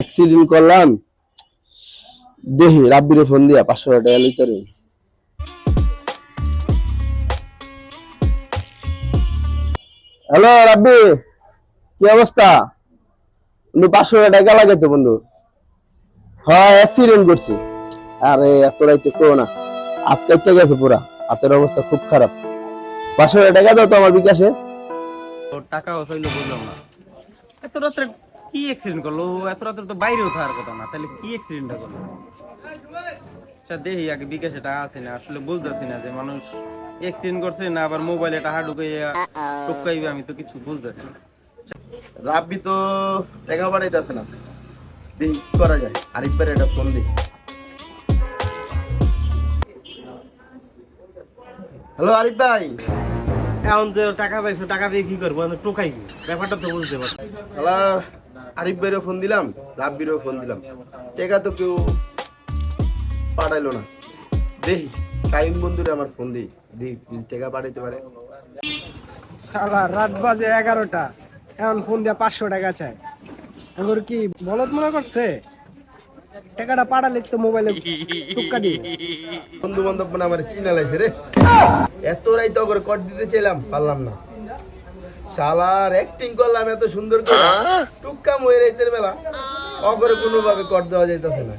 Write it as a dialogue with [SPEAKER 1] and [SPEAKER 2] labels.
[SPEAKER 1] Accident করলাম দেখি রাব্বিরে phone দিয়া 500 টাকা লইতে রে। হ্যালো রাব্বি, কি অবস্থা বন্ধু? 500 টাকা লাগে তো বন্ধু। হ্যাঁ অ্যাক্সিডেন্ট করছি। আরে এত রাইতে কেউ না, হাত কাটতে গেছে পুরা, হাতের অবস্থা খুব খারাপ। 500 টাকা দাও তো আমার বিকাশে।
[SPEAKER 2] তোর টাকাও চাইলো বুঝলাম না, এত রাত্রে কি অ্যাক্সিডেন্ট করলো? এত রাত্রে তো বাইরেও থাকার কথা না, তাহলে কি অ্যাক্সিডেন্টটা করলো? আচ্ছা দেখি আগে বিকাশে টাকা আছে না, আসলে বুঝতেছি না যে মানুষ অ্যাক্সিডেন্ট করছে না আবার মোবাইলে টাকা ঢুকাইয়া টপকাইবে, আমি তো কিছু বুঝতেছি না।
[SPEAKER 1] রাব্বি তো টাকা পাঠাইতেছে না, দেখি কি করা যায়। আরিফ ভাইয়ের একটা ফোন দিই। হ্যালো আরিফ ভাই।
[SPEAKER 2] এখন যে টাকা চাইছো, টাকা দিয়ে কি করবো? টোকাই ব্যাপারটা তো বুঝতে পারছি।
[SPEAKER 1] হ্যালো আরিফ ভাইয়েরও ফোন দিলাম, রাব্বিরও ফোন দিলাম, টাকা তো কেউ পাঠাইলো না। দেখি টাইম বন্ধুরে আমার ফোন দিই, দেখি টাকা পাঠাইতে পারে।
[SPEAKER 3] রাত বাজে 11টা, এখন ফোন দিয়া 500 টাকা চাই। এবার কি বলত মনে করছে টাকাটা পাঠালে তো মোবাইলে সুক্কা দিবে।
[SPEAKER 1] বন্ধু বান্ধব মানে আমার চিনা লাগছে রে, এত রাই তো করে কট দিতে চাইলাম, পারলাম না। শালার অ্যাক্টিং করলাম এত সুন্দর করে, টুক্কা ময়ে রাইতের বেলা অগরে কোনোভাবে কট দেওয়া যাইতেছে না।